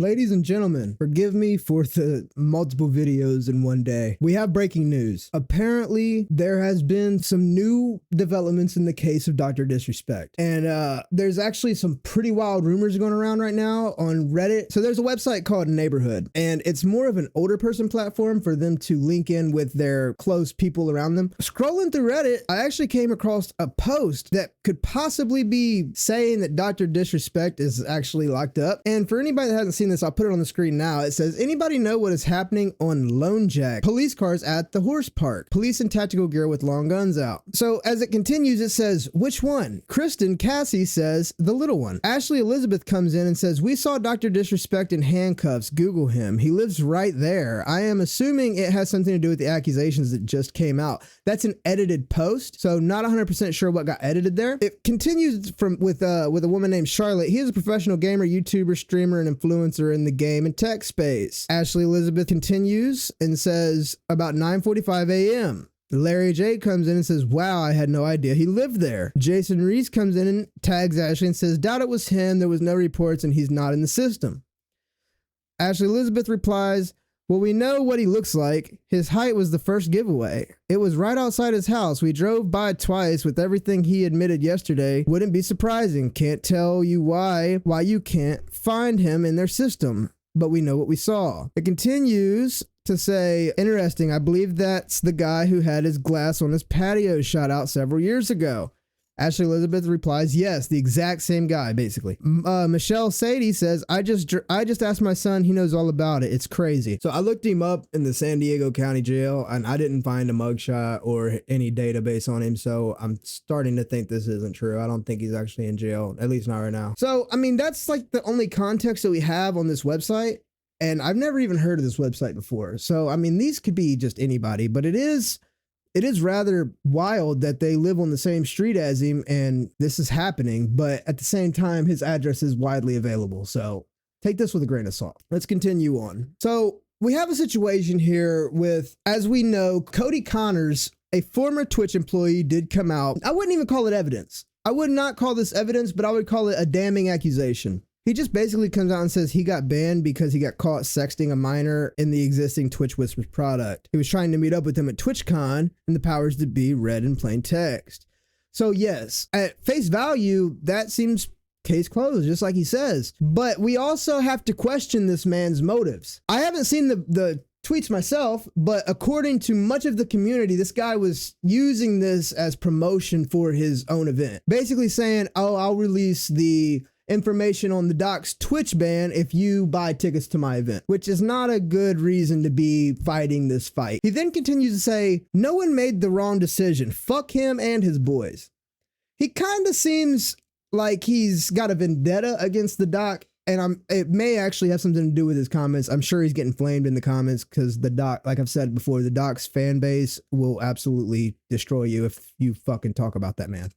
Ladies and gentlemen, forgive me for the multiple videos in one day. We have breaking news. Apparently, there has been some new developments in the case of Dr. Disrespect. And there's actually some pretty wild rumors going around right now on Reddit. So there's a website called Neighborhood, and it's more of an older person platform for them to link in with their close people around them. Scrolling through Reddit, I actually came across a post that could possibly be saying that Dr. Disrespect is actually locked up. And for anybody that hasn't seen this, I'll put it on the screen now. It says, anybody know what is happening on Lone Jack? Police cars at the horse park. Police in tactical gear with long guns out. So as it continues, it says, which one? Kristen Cassie says, the little one. Ashley Elizabeth comes in and says, we saw Dr. Disrespect in handcuffs. Google him. He lives right there. I am assuming it has something to do with the accusations that just came out. That's an edited post, so not 100% sure what got edited there. It continues with a woman named Charlotte. He is a professional gamer, YouTuber, streamer, and influencer in the game and tech space. Ashley Elizabeth continues and says, about 9:45 a.m. Larry J comes in and says, wow, I had no idea he lived there. Jason Reese comes in and tags Ashley and says, doubt it was him. There was no reports and he's not in the system. Ashley Elizabeth replies, well, we know what he looks like. His height was the first giveaway. It was right outside his house. We drove by twice with everything he admitted yesterday. Wouldn't be surprising. Can't tell you why you can't find him in their system, but we know what we saw. It continues to say, interesting, I believe that's the guy who had his glass on his patio shot out several years ago. Ashley Elizabeth replies, yes, the exact same guy, basically. Michelle Sadie says, I just asked my son. He knows all about it. It's crazy. So I looked him up in the San Diego County Jail, and I didn't find a mugshot or any database on him. So I'm starting to think this isn't true. I don't think he's actually in jail, at least not right now. So, I mean, that's like the only context that we have on this website. And I've never even heard of this website before. So, I mean, these could be just anybody, but it is rather wild that they live on the same street as him and this is happening, but at the same time, his address is widely available. So take this with a grain of salt. Let's continue on. So we have a situation here with, as we know, Cody Connors, a former Twitch employee, did come out. I wouldn't even call it evidence. I would not call this evidence, but I would call it a damning accusation. He just basically comes out and says he got banned because he got caught sexting a minor in the existing Twitch Whispers product. He was trying to meet up with him at TwitchCon, and the powers that be read in plain text. So yes, at face value, that seems case closed, just like he says. But we also have to question this man's motives. I haven't seen the tweets myself, but according to much of the community, this guy was using this as promotion for his own event. Basically saying, oh, I'll release the information on the doc's Twitch ban if you buy tickets to my event, which is not a good reason to be fighting this fight. He then continues to say, no one made the wrong decision. Fuck him and his boys. He kind of seems like he's got a vendetta against the doc, and it may actually have something to do with his comments. I'm sure he's getting flamed in the comments because the doc, like I've said before, the doc's fan base will absolutely destroy you if you fucking talk about that man.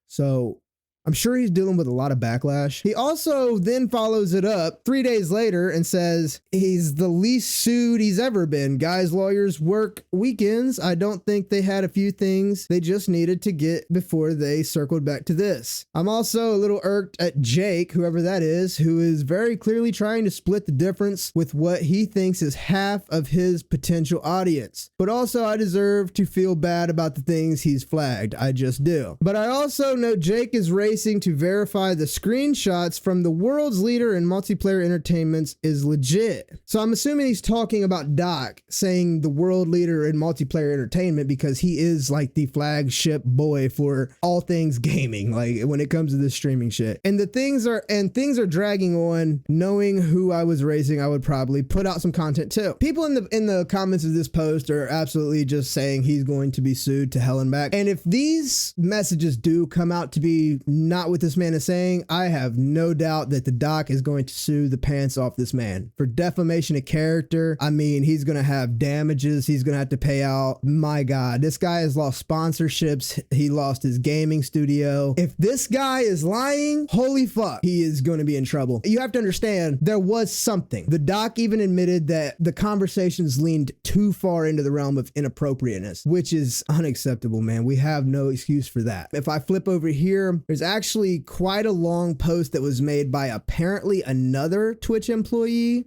So I'm sure he's dealing with a lot of backlash. He also then follows it up 3 days later and says he's the least sued he's ever been. Guys, lawyers work weekends. I don't think they had a few things they just needed to get before they circled back to this. I'm also a little irked at Jake, whoever that is, who is very clearly trying to split the difference with what he thinks is half of his potential audience. But also I deserve to feel bad about the things he's flagged. I just do. But I also know Jake is racing to verify the screenshots from the world's leader in multiplayer entertainments is legit. So I'm assuming he's talking about Doc saying the world leader in multiplayer entertainment because he is like the flagship boy for all things gaming, like when it comes to this streaming shit. And things are dragging on. Knowing who I was racing, I would probably put out some content too. People in the comments of this post are absolutely just saying he's going to be sued to hell and back. And if these messages do come out to be not what this man is saying, I have no doubt that the doc is going to sue the pants off this man for defamation of character. I mean, he's going to have damages. He's going to have to pay out. My God, this guy has lost sponsorships. He lost his gaming studio. If this guy is lying, holy fuck, he is going to be in trouble. You have to understand, there was something. The doc even admitted that the conversations leaned too far into the realm of inappropriateness, which is unacceptable, man. We have no excuse for that. If I flip over here, there's actually quite a long post that was made by apparently another Twitch employee,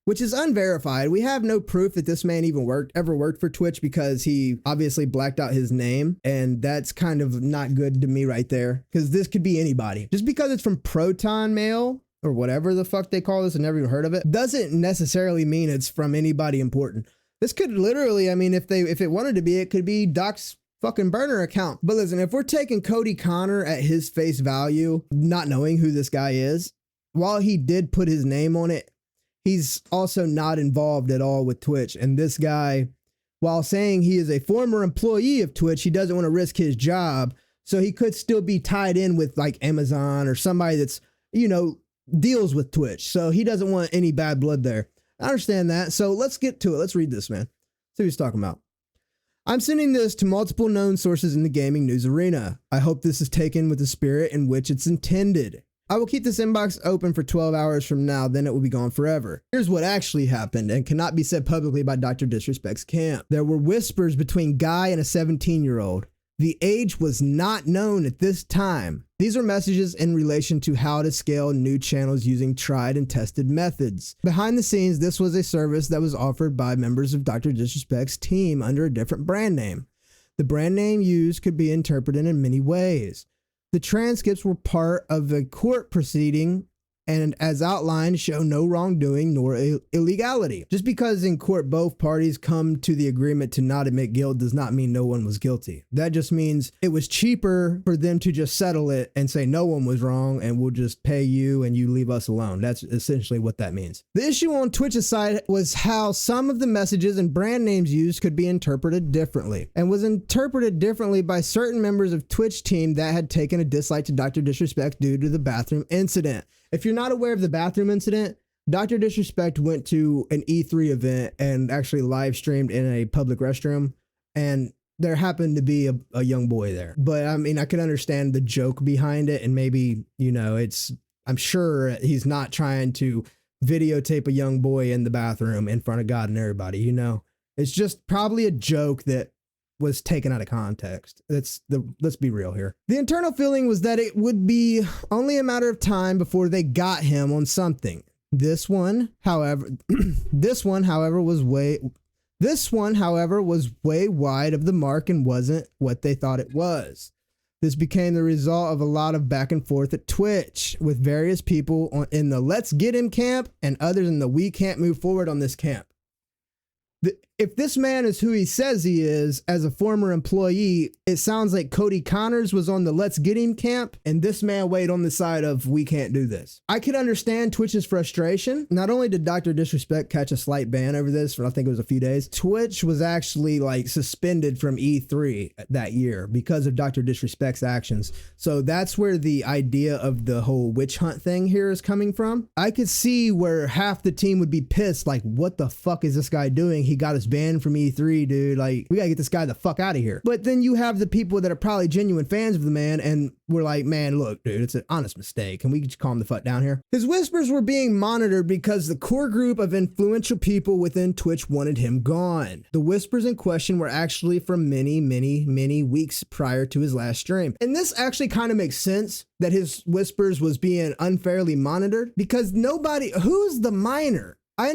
which is unverified. We have no proof that this man even ever worked for Twitch, because he obviously blacked out his name, and that's kind of not good to me right there, because this could be anybody. Just because it's from Proton Mail or whatever the fuck they call this, I never even heard of it, doesn't necessarily mean it's from anybody important. This could literally, I mean, if it wanted to be, it could be Doc's fucking burner account. But listen, if we're taking Cody Connor at his face value, not knowing who this guy is, while he did put his name on it, he's also not involved at all with Twitch. And this guy, while saying he is a former employee of Twitch, he doesn't want to risk his job. So he could still be tied in with like Amazon or somebody that's, you know, deals with Twitch. So he doesn't want any bad blood there. I understand that. So let's get to it. Let's read this, man. See what he's talking about. I'm sending this to multiple known sources in the gaming news arena. I hope this is taken with the spirit in which it's intended. I will keep this inbox open for 12 hours from now, then it will be gone forever. Here's what actually happened and cannot be said publicly by Dr. Disrespect's camp. There were whispers between Guy and a 17-year-old. The age was not known at this time. These are messages in relation to how to scale new channels using tried and tested methods. Behind the scenes, this was a service that was offered by members of Dr. Disrespect's team under a different brand name. The brand name used could be interpreted in many ways. The transcripts were part of a court proceeding and, as outlined, show no wrongdoing nor illegality. Just because in court both parties come to the agreement to not admit guilt does not mean no one was guilty. That just means it was cheaper for them to just settle it and say no one was wrong and we'll just pay you and you leave us alone. That's essentially what that means. The issue on Twitch's side was how some of the messages and brand names used could be interpreted differently, and was interpreted differently by certain members of Twitch team that had taken a dislike to Dr. Disrespect due to the bathroom incident. If you're not aware of the bathroom incident, Dr. Disrespect went to an E3 event and actually live streamed in a public restroom, and there happened to be a young boy there. But I mean, I can understand the joke behind it, and maybe, you know, I'm sure he's not trying to videotape a young boy in the bathroom in front of God and everybody, you know. It's just probably a joke that was taken out of context. Let's be real here. The internal feeling was that it would be only a matter of time before they got him on something. This one, however, was way wide of the mark and wasn't what they thought it was. This became the result of a lot of back and forth at Twitch, with various people in the let's get him camp and others in the we can't move forward on this camp. If this man is who he says he is as a former employee, it sounds like Cody Connors was on the let's get him camp and this man weighed on the side of we can't do this. I could understand Twitch's frustration. Not only did Dr. Disrespect catch a slight ban over this for I think it was a few days, Twitch was actually like suspended from E3 that year because of Dr. Disrespect's actions. So that's where the idea of the whole witch hunt thing here is coming from. I could see where half the team would be pissed, like, what the fuck is this guy doing? He got us banned from E3, dude. Like, we gotta get this guy the fuck out of here. But then you have the people that are probably genuine fans of the man and we're like, man, look, dude, it's an honest mistake. Can we just calm the fuck down here? His whispers were being monitored because the core group of influential people within Twitch wanted him gone. The whispers in question were actually from many weeks prior to his last stream. And this actually kind of makes sense that his whispers was being unfairly monitored, because who's the minor? I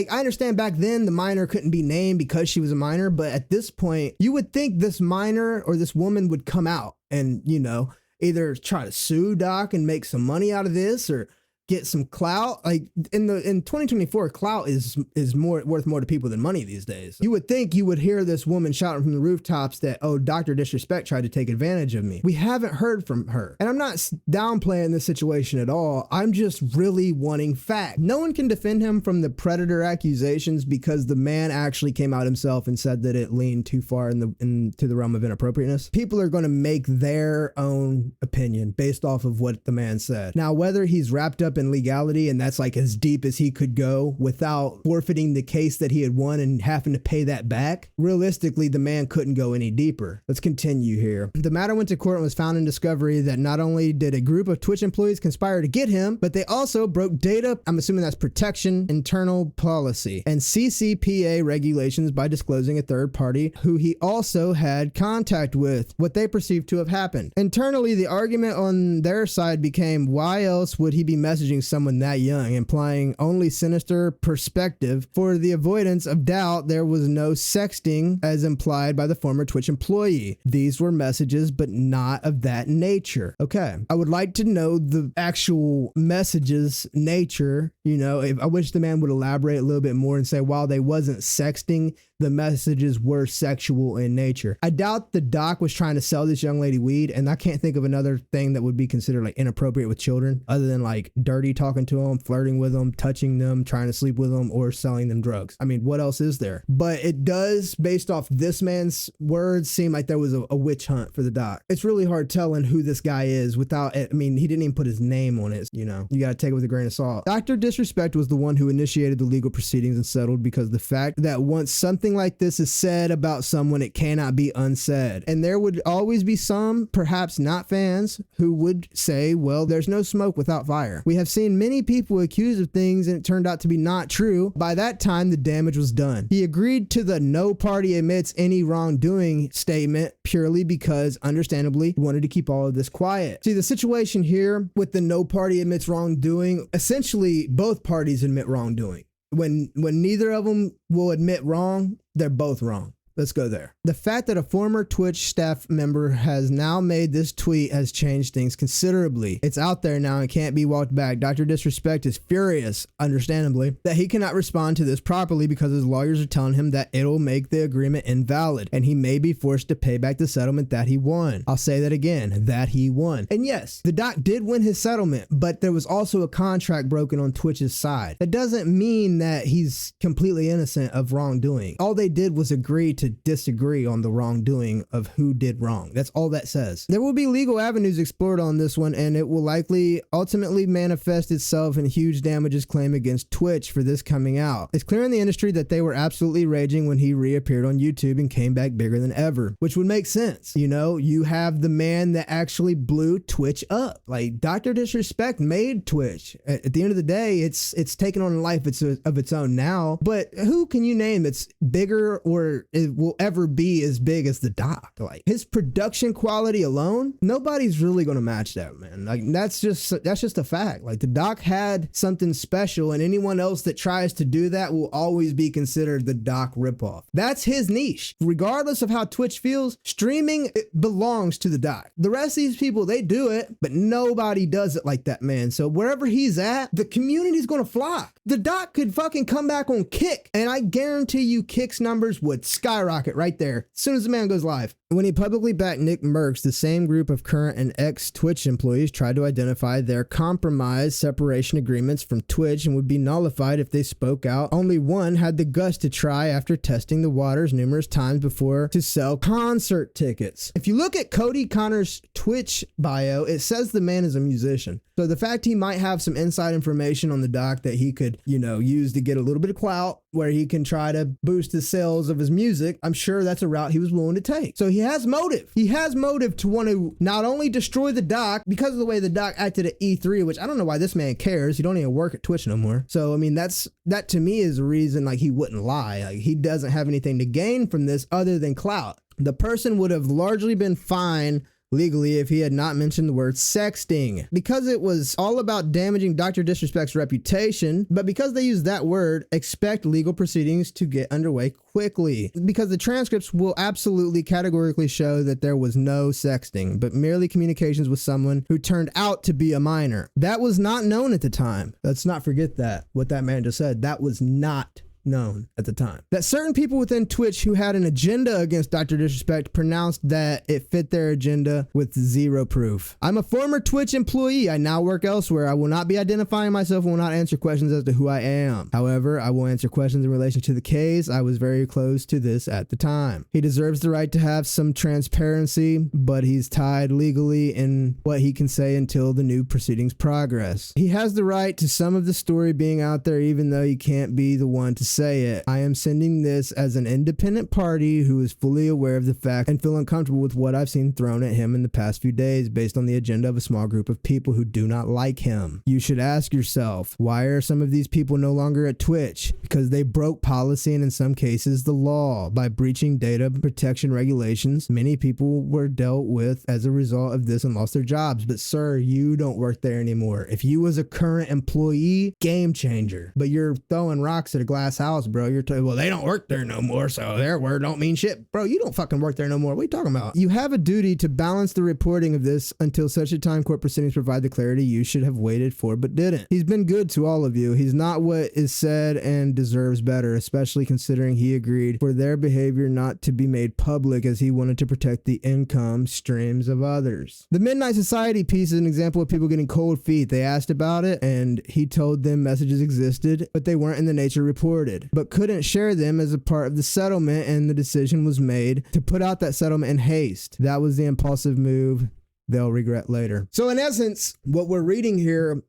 understand back then the minor couldn't be named because she was a minor, but at this point, you would think this minor or this woman would come out and, you know, either try to sue Doc and make some money out of this or get some clout. Like in 2024, clout is worth more to people than money these days. You would think you would hear this woman shouting from the rooftops that, oh, Dr. Disrespect tried to take advantage of me. We haven't heard from her. And I'm not downplaying this situation at all. I'm just really wanting fact. No one can defend him from the predator accusations because the man actually came out himself and said that it leaned too far into the realm of inappropriateness. People are going to make their own opinion based off of what the man said. Now, whether he's wrapped up up in legality, and that's like as deep as he could go without forfeiting the case that he had won and having to pay that back. Realistically, the man couldn't go any deeper. Let's continue here. The matter went to court and was found in discovery that not only did a group of Twitch employees conspire to get him, but they also broke data, I'm assuming that's protection, internal policy, and CCPA regulations by disclosing a third party who he also had contact with, what they perceived to have happened. Internally, the argument on their side became, why else would he be messaging someone that young, implying only sinister perspective. For the avoidance of doubt, there was no sexting as implied by the former Twitch employee. These were messages, but not of that nature. Okay, I would like to know the actual messages nature. You know, I wish the man would elaborate a little bit more and say, while they wasn't sexting, the messages were sexual in nature. I doubt the doc was trying to sell this young lady weed, and I can't think of another thing that would be considered like inappropriate with children other than like dirty talking to them, flirting with them, touching them, trying to sleep with them, or selling them drugs. I mean, what else is there? But it does, based off this man's words, seem like there was a witch hunt for the doc. It's really hard telling who this guy is without, I mean, he didn't even put his name on it, you know. You got to take it with a grain of salt. Dr. Disrespect was the one who initiated the legal proceedings and settled because the fact that once something like this is said about someone, it cannot be unsaid. And there would always be some, perhaps not fans, who would say, well, there's no smoke without fire. We have seen many people accused of things and it turned out to be not true. By that time, the damage was done. He agreed to the no party admits any wrongdoing statement purely because, understandably, he wanted to keep all of this quiet. See, the situation here with the no party admits wrongdoing, essentially both parties admit wrongdoing. When neither of them will admit wrong, they're both wrong. Let's go there. The fact that a former Twitch staff member has now made this tweet has changed things considerably. It's out there now and can't be walked back. Dr. Disrespect is furious, understandably, that he cannot respond to this properly because his lawyers are telling him that it'll make the agreement invalid and he may be forced to pay back the settlement that he won. I'll say that again, that he won. And yes, the doc did win his settlement, but there was also a contract broken on Twitch's side. That doesn't mean that he's completely innocent of wrongdoing. All they did was agree to disagree on the wrongdoing of who did wrong. That's all that says. There will be legal avenues explored on this one, and it will likely ultimately manifest itself in huge damages claim against Twitch for this coming out. It's clear in the industry that they were absolutely raging when he reappeared on YouTube and came back bigger than ever, which would make sense. You know, you have the man that actually blew Twitch up. Like, Dr. Disrespect made Twitch. At the end of the day, it's taken on a life of its own now, but who can you name that's bigger or will ever be as big as the doc? Like, his production quality alone, nobody's really gonna match that, man. Like, that's just a fact. Like, the doc had something special, and anyone else that tries to do that will always be considered the doc ripoff. That's his niche. Regardless of how Twitch feels, streaming, it belongs to the doc. The rest of these people, they do it, but nobody does it like that man. So wherever he's at, the community's gonna flock. The doc could fucking come back on Kick, and I guarantee you Kick's numbers would skyrocket right there as soon as the man goes live. When he publicly backed Nick Merckx, the same group of current and ex-Twitch employees tried to identify their compromised separation agreements from Twitch and would be nullified if they spoke out. Only one had the guts to try after testing the waters numerous times before to sell concert tickets. If you look at Cody Connor's Twitch bio, it says the man is a musician. So the fact he might have some inside information on the doc that he could, you know, use to get a little bit of clout where he can try to boost the sales of his music, I'm sure that's a route he was willing to take. So he has motive. He has motive to want to not only destroy the doc because of the way the doc acted at E3, which I don't know why this man cares. He don't even work at Twitch no more. So, I mean, that to me is a reason like he wouldn't lie. Like, he doesn't have anything to gain from this other than clout. The person would have largely been fine legally if he had not mentioned the word sexting, because it was all about damaging Dr. Disrespect's reputation. But because they used that word, expect legal proceedings to get underway quickly, because the transcripts will absolutely categorically show that there was no sexting, but merely communications with someone who turned out to be a minor. That was not known at the time. Let's not forget that, what that man just said. That was not known at the time. That certain people within Twitch who had an agenda against Dr. Disrespect pronounced that it fit their agenda with zero proof. I'm a former Twitch employee. I now work elsewhere. I will not be identifying myself and will not answer questions as to who I am. However, I will answer questions in relation to the case. I was very close to this at the time. He deserves the right to have some transparency, but he's tied legally in what he can say until the new proceedings progress. He has the right to some of the story being out there, even though he can't be the one to say it. I am sending this as an independent party who is fully aware of the fact and feel uncomfortable with what I've seen thrown at him in the past few days based on the agenda of a small group of people who do not like him. You should ask yourself, why are some of these people no longer at Twitch? Because they broke policy and in some cases the law by breaching data protection regulations. Many people were dealt with as a result of this and lost their jobs. But sir, you don't work there anymore. If you was a current employee, game changer. But you're throwing rocks at a glass house, bro. You're told, well, they don't work there no more, so their word don't mean shit. Bro, you don't fucking work there no more. What are you talking about? You have a duty to balance the reporting of this until such a time court proceedings provide the clarity you should have waited for but didn't. He's been good to all of you. He's not what is said and deserves better, especially considering he agreed for their behavior not to be made public as he wanted to protect the income streams of others. The Midnight Society piece is an example of people getting cold feet. They asked about it and he told them messages existed, but they weren't in the nature reported, but couldn't share them as a part of the settlement, and the decision was made to put out that settlement in haste. That was the impulsive move they'll regret later. So in essence, what we're reading here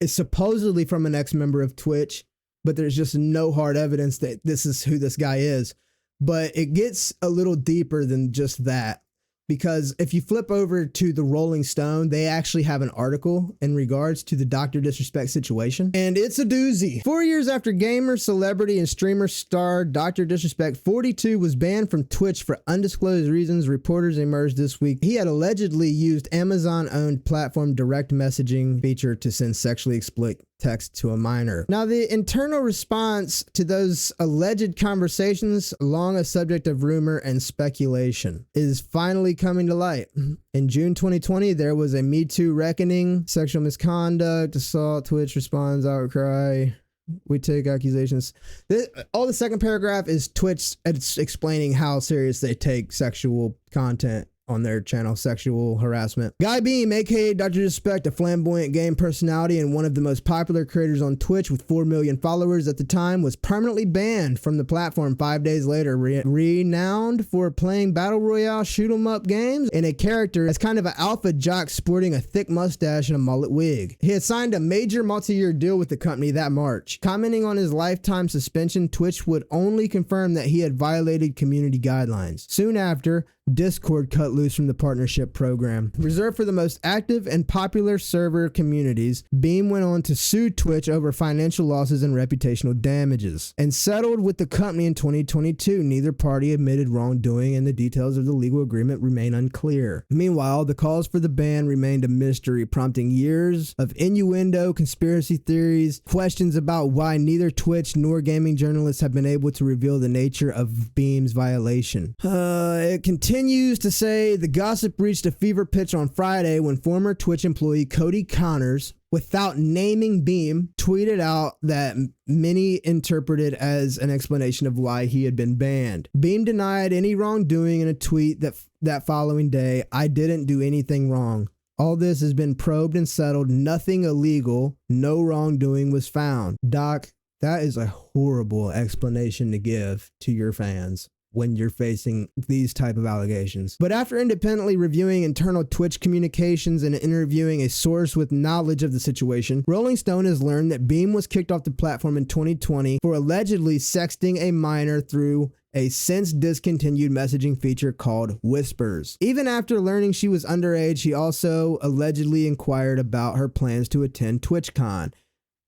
is supposedly from an ex-member of Twitch, but there's just no hard evidence that this is who this guy is. But it gets a little deeper than just that, because if you flip over to the Rolling Stone, they actually have an article in regards to the Dr. Disrespect situation, and it's a doozy. 4 years after gamer, celebrity, and streamer star Dr. Disrespect 42 was banned from Twitch for undisclosed reasons, reporters emerged this week. He had allegedly used Amazon-owned platform direct messaging feature to send sexually explicit text to a minor. Now, the internal response to those alleged conversations, long a subject of rumor and speculation, is finally coming to light. In June 2020, there was a Me Too reckoning, sexual misconduct, assault, Twitch responds, outcry. We take accusations. All the second paragraph is Twitch explaining how serious they take sexual content on their channel, sexual harassment. Guy Beam, aka Dr. Disrespect, a flamboyant game personality and one of the most popular creators on Twitch with 4 million followers at the time, was permanently banned from the platform 5 days later. Renowned for playing battle royale shoot 'em up games and a character as kind of an alpha jock sporting a thick mustache and a mullet wig. He had signed a major multi-year deal with the company that March. Commenting on his lifetime suspension, Twitch would only confirm that he had violated community guidelines. Soon after, Discord cut loose from the partnership program. Reserved for the most active and popular server communities, Beam went on to sue Twitch over financial losses and reputational damages, and settled with the company in 2022. Neither party admitted wrongdoing, and the details of the legal agreement remain unclear. Meanwhile, the cause for the ban remained a mystery, prompting years of innuendo, conspiracy theories, questions about why neither Twitch nor gaming journalists have been able to reveal the nature of Beam's violation. It continues to say the gossip reached a fever pitch on Friday when former Twitch employee Cody Connors, without naming Beam, tweeted out that many interpreted as an explanation of why he had been banned. Beam denied any wrongdoing in a tweet that following day. I didn't do anything wrong. All this has been probed and settled. Nothing illegal. No wrongdoing was found. Doc, that is a horrible explanation to give to your fans when you're facing these type of allegations. But after independently reviewing internal Twitch communications and interviewing a source with knowledge of the situation, Rolling Stone has learned that Beam was kicked off the platform in 2020 for allegedly sexting a minor through a since discontinued messaging feature called Whispers. Even after learning she was underage, he also allegedly inquired about her plans to attend TwitchCon,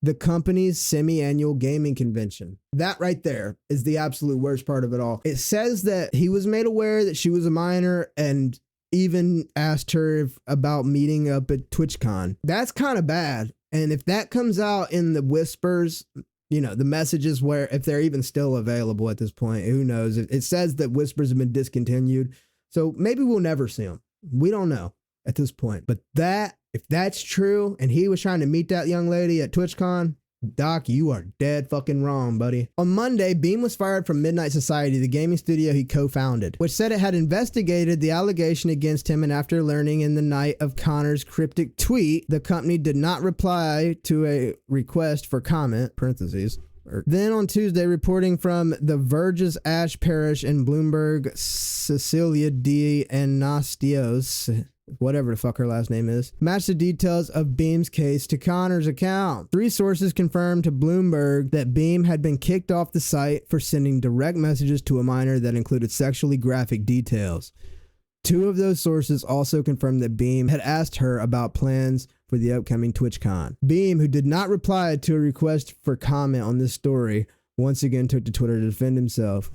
the company's semi-annual gaming convention. That right there is the absolute worst part of it all. It says that he was made aware that she was a minor and even asked her about meeting up at TwitchCon. That's kind of bad. And if that comes out in the Whispers, you know, the messages, where if they're even still available at this point, who knows? It says that Whispers have been discontinued. So maybe we'll never see them. We don't know at this point. But if that's true, and he was trying to meet that young lady at TwitchCon, Doc, you are dead fucking wrong, buddy. On Monday, Beam was fired from Midnight Society, the gaming studio he co-founded, which said it had investigated the allegation against him, and after learning in the night of Connor's cryptic tweet, the company did not reply to a request for comment, parentheses. Then on Tuesday, reporting from The Verge's Ash Parrish and Bloomberg Cecilia D. Anastasios, whatever the fuck her last name is, matched the details of Beam's case to Connor's account. 3 sources confirmed to Bloomberg that Beam had been kicked off the site for sending direct messages to a minor that included sexually graphic details. 2 of those sources also confirmed that Beam had asked her about plans for the upcoming TwitchCon. Beam, who did not reply to a request for comment on this story, once again took to Twitter to defend himself,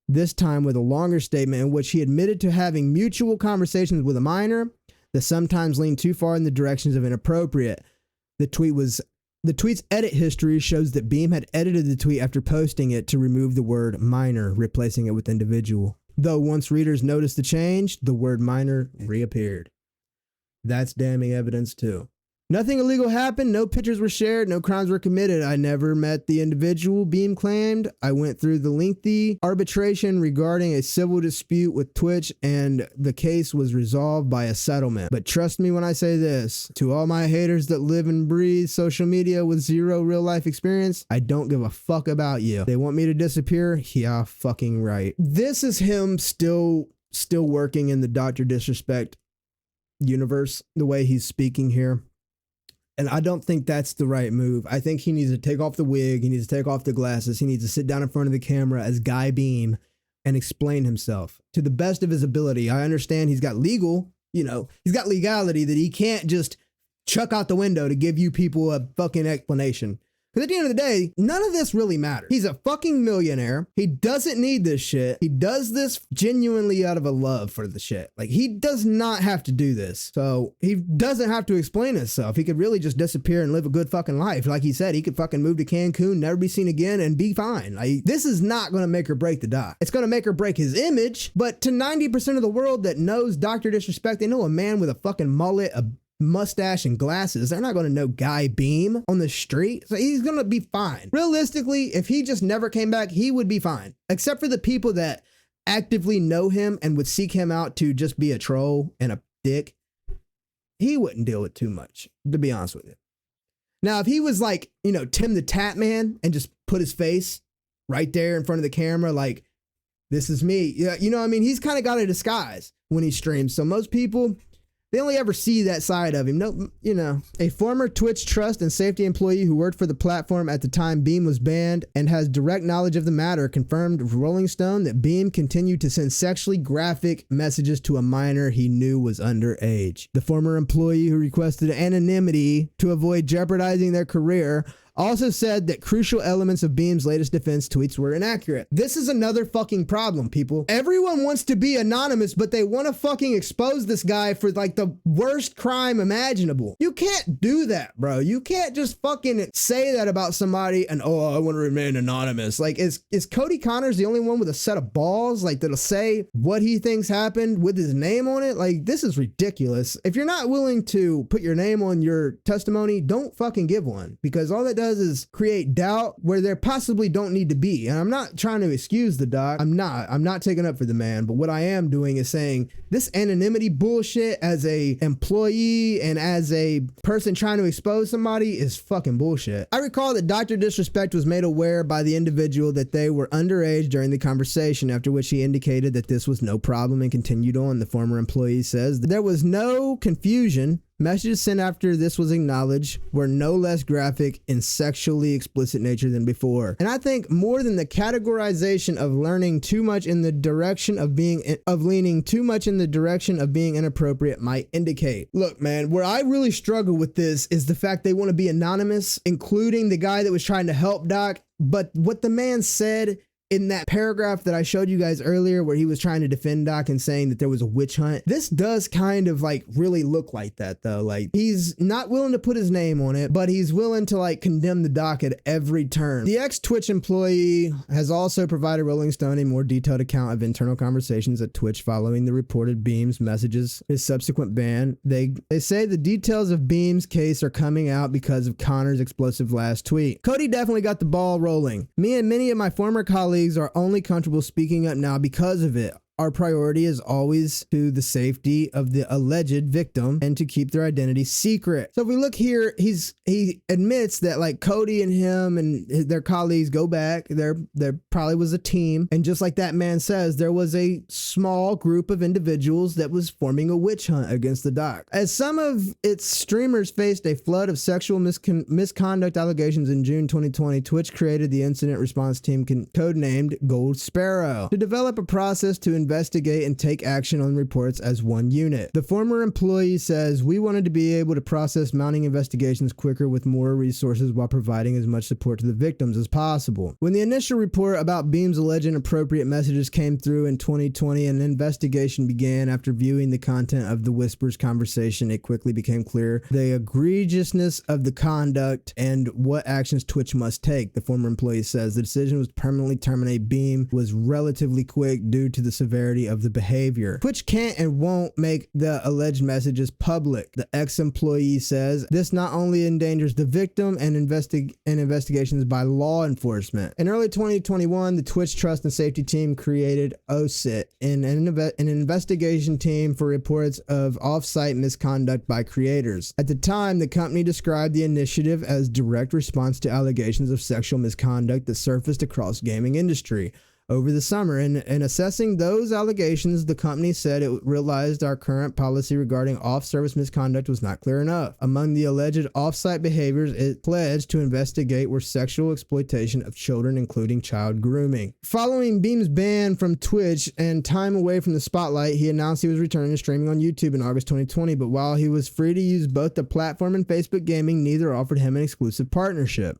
this time with a longer statement in which he admitted to having mutual conversations with a minor that sometimes leaned too far in the directions of inappropriate. The tweet's edit history shows that Beam had edited the tweet after posting it to remove the word minor, replacing it with individual. Though once readers noticed the change, the word minor reappeared. That's damning evidence too. Nothing illegal happened, no pictures were shared, no crimes were committed. I never met the individual, Beam claimed. I went through the lengthy arbitration regarding a civil dispute with Twitch, and the case was resolved by a settlement. But trust me when I say this, to all my haters that live and breathe social media with 0 real life experience, I don't give a fuck about you. They want me to disappear? Yeah, fucking right. This is him still working in the Dr. Disrespect universe, the way he's speaking here. And I don't think that's the right move. I think he needs to take off the wig. He needs to take off the glasses. He needs to sit down in front of the camera as Guy Beam and explain himself to the best of his ability. I understand he's got he's got legality that he can't just chuck out the window to give you people a fucking explanation. Because at the end of the day, none of this really matters. He's a fucking millionaire. He doesn't need this shit. He does this genuinely out of a love for the shit. Like, he does not have to do this. So he doesn't have to explain himself. He could really just disappear and live a good fucking life. Like he said, he could fucking move to Cancun, never be seen again, and be fine. Like, this is not going to make or break the Doc. It's going to make or break his image. But to 90% of the world that knows Dr. Disrespect, they know a man with a fucking mullet, a mustache and glasses. They're not going to know Guy Beam on the street. So he's going to be fine. Realistically, if he just never came back, he would be fine. Except for the people that actively know him and would seek him out to just be a troll and a dick. He wouldn't deal with too much, to be honest with you. Now, if he was like, Tim the Tap Man and just put his face right there in front of the camera, like, this is me. Yeah, he's kind of got a disguise when he streams. So most people, they only ever see that side of him. No, a former Twitch trust and safety employee who worked for the platform at the time Beam was banned and has direct knowledge of the matter confirmed to Rolling Stone that Beam continued to send sexually graphic messages to a minor he knew was underage. The former employee, who requested anonymity to avoid jeopardizing their career, also said that crucial elements of Beam's latest defense tweets were inaccurate. This is another fucking problem, people. Everyone wants to be anonymous, but they want to fucking expose this guy for like the worst crime imaginable. You can't do that, bro. You can't just fucking say that about somebody and, oh, I want to remain anonymous. Like, is Cody Connors the only one with a set of balls, like, that'll say what he thinks happened with his name on it? Like, this is ridiculous. If you're not willing to put your name on your testimony, don't fucking give one, because all that does is create doubt where there possibly don't need to be. And I'm not trying to excuse the Doc. I'm not taking up for the man. But what I am doing is saying this anonymity bullshit as a employee and as a person trying to expose somebody is fucking bullshit. I recall that Dr. Disrespect was made aware by the individual that they were underage during the conversation, after which he indicated that this was no problem and continued on. The former employee says there was no confusion. Messages sent after this was acknowledged were no less graphic and sexually explicit nature than before. And I think more than the categorization of learning too much in the direction of leaning too much in the direction of being inappropriate might indicate. Look, man, where I really struggle with this is the fact they want to be anonymous, including the guy that was trying to help Doc. But what the man said in that paragraph that I showed you guys earlier where he was trying to defend Doc and saying that there was a witch hunt, this does kind of like really look like that though. Like he's not willing to put his name on it, but he's willing to like condemn the Doc at every turn. The ex-Twitch employee has also provided Rolling Stone a more detailed account of internal conversations at Twitch following the reported Beam's messages, his subsequent ban. They say the details of Beam's case are coming out because of Connor's explosive last tweet. Cody definitely got the ball rolling. Me and many of my former colleagues are only comfortable speaking up now because of it. Our priority is always to the safety of the alleged victim and to keep their identity secret. So if we look here, he admits that like Cody and him and their colleagues go back. There probably was a team. And just like that man says, there was a small group of individuals that was forming a witch hunt against the Doc. As some of its streamers faced a flood of sexual misconduct allegations in June 2020, Twitch created the incident response team codenamed Gold Sparrow to develop a process to investigate and take action on reports as one unit. The former employee says, "We wanted to be able to process mounting investigations quicker with more resources while providing as much support to the victims as possible." When the initial report about Beam's alleged inappropriate messages came through in 2020, an investigation began. After viewing the content of the Whispers conversation, it quickly became clear the egregiousness of the conduct and what actions Twitch must take. The former employee says the decision was to permanently terminate Beam was relatively quick due to the severity of the behavior. Twitch can't and won't make the alleged messages public. The ex-employee says this not only endangers the victim and investigations by law enforcement. In early 2021, the Twitch Trust and Safety Team created OSIT, an investigation team for reports of off-site misconduct by creators. At the time, the company described the initiative as direct response to allegations of sexual misconduct that surfaced across gaming industry over the summer. In assessing those allegations, the company said it realized our current policy regarding off-service misconduct was not clear enough. Among the alleged off-site behaviors it pledged to investigate were sexual exploitation of children, including child grooming. Following Beam's ban from Twitch and time away from the spotlight, he announced he was returning to streaming on YouTube in August 2020, but while he was free to use both the platform and Facebook Gaming, neither offered him an exclusive partnership.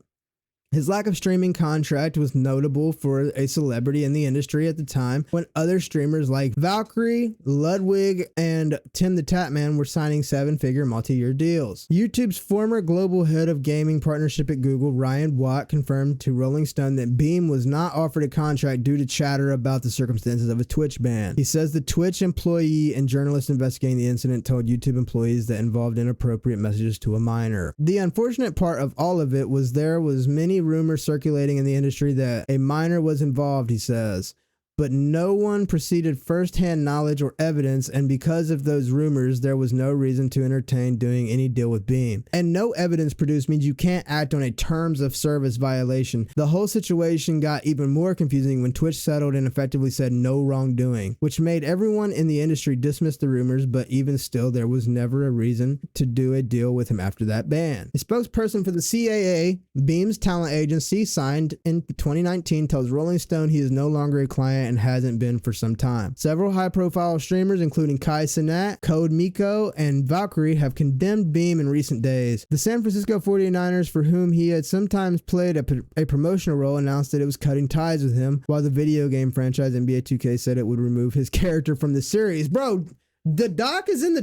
His lack of streaming contract was notable for a celebrity in the industry at the time, when other streamers like Valkyrie, Ludwig, and Tim the Tatman were signing seven-figure multi-year deals. YouTube's former global head of gaming partnership at Google, Ryan Watt, confirmed to Rolling Stone that Beam was not offered a contract due to chatter about the circumstances of a Twitch ban. He says the Twitch employee and journalist investigating the incident told YouTube employees that involved inappropriate messages to a minor. The unfortunate part of all of it was there was many rumors circulating in the industry that a minor was involved, he says, but no one preceded first-hand knowledge or evidence, and because of those rumors, there was no reason to entertain doing any deal with Beam. And no evidence produced means you can't act on a terms of service violation. The whole situation got even more confusing when Twitch settled and effectively said no wrongdoing, which made everyone in the industry dismiss the rumors, but even still, there was never a reason to do a deal with him after that ban. A spokesperson for the CAA, Beam's talent agency, signed in 2019, tells Rolling Stone he is no longer a client and hasn't been for some time. Several high-profile streamers, including Kai Cenat, Code Miko, and Valkyrie, have condemned Beam in recent days. The San Francisco 49ers, for whom he had sometimes played a promotional role, announced that it was cutting ties with him, while the video game franchise NBA 2K said it would remove his character from the series. Bro, the Doc is in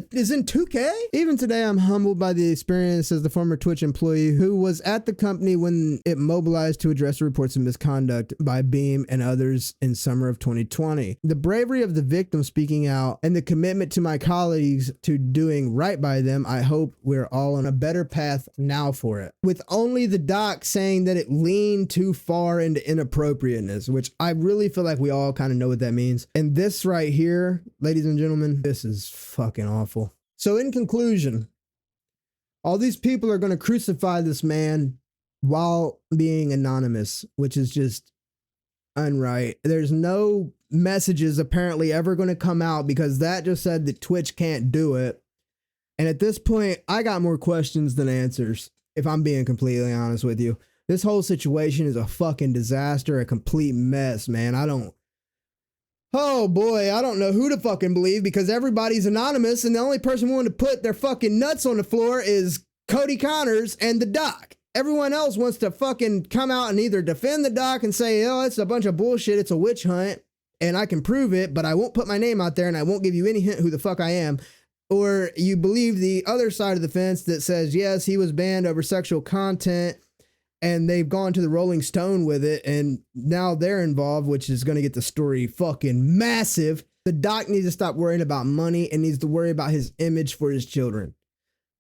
2K? Even today, I'm humbled by the experience as the former Twitch employee who was at the company when it mobilized to address the reports of misconduct by Beam and others in summer of 2020. The bravery of the victim speaking out and the commitment to my colleagues to doing right by them, I hope we're all on a better path now for it. With only the Doc saying that it leaned too far into inappropriateness, which I really feel like we all kind of know what that means. And this right here, ladies and gentlemen, this is fucking awful. So in conclusion, all these people are going to crucify this man while being anonymous, which is just unright. There's no messages apparently ever going to come out because that just said that Twitch can't do it. And at this point, I got more questions than answers, if I'm being completely honest with you. This whole situation is a fucking disaster, a complete mess, man. Oh boy, I don't know who to fucking believe because everybody's anonymous and the only person willing to put their fucking nuts on the floor is Cody Connors and the Doc. everyone else wants to fucking come out and either defend the doc and say, oh, it's a bunch of bullshit, it's a witch hunt, and I can prove it, but I won't put my name out there and I won't give you any hint who the fuck I am. Or you believe the other side of the fence that says, yes, he was banned over sexual content, and they've gone to the Rolling Stone with it, and now they're involved, which is going to get the story fucking massive. The doc needs to stop worrying about money and needs to worry about his image for his children.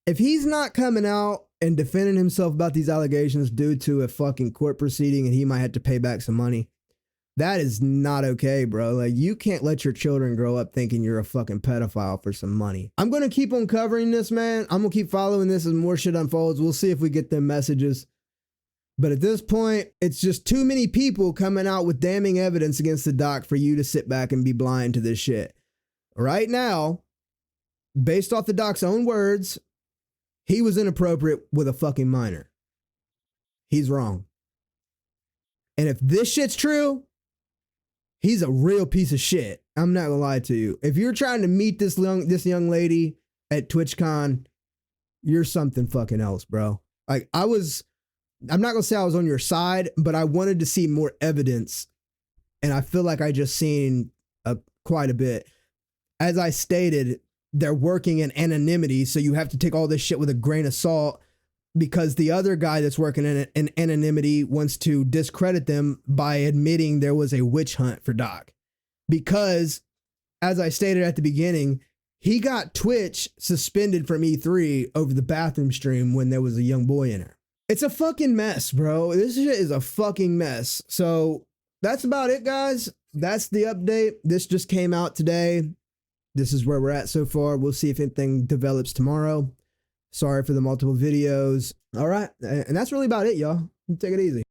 If he's not coming out and defending himself about these allegations due to a fucking court proceeding and he might have to pay back some money, that is not okay, bro. Like, you can't let your children grow up thinking you're a fucking pedophile for some money. I'm going to keep on covering this, man. I'm going to keep following this as more shit unfolds. We'll see if we get them messages. But at this point, it's just too many people coming out with damning evidence against the doc for you to sit back and be blind to this shit. Right now, based off the doc's own words, he was inappropriate with a fucking minor. He's wrong. And if this shit's true, he's a real piece of shit. I'm not gonna lie to you. If you're trying to meet this young lady at TwitchCon, you're something fucking else, bro. Like, I'm not gonna say I was on your side, but I wanted to see more evidence. And I feel like I just seen quite a bit. As I stated, they're working in anonymity, so you have to take all this shit with a grain of salt, because the other guy that's working in anonymity wants to discredit them by admitting there was a witch hunt for Doc. Because, as I stated at the beginning, he got Twitch suspended from E3 over the bathroom stream when there was a young boy in there. It's a fucking mess, bro. This shit is a fucking mess. So that's about it, guys. That's the update. This just came out today. This is where we're at so far. We'll see if anything develops tomorrow. Sorry for the multiple videos. All right. And that's really about it, y'all. Take it easy.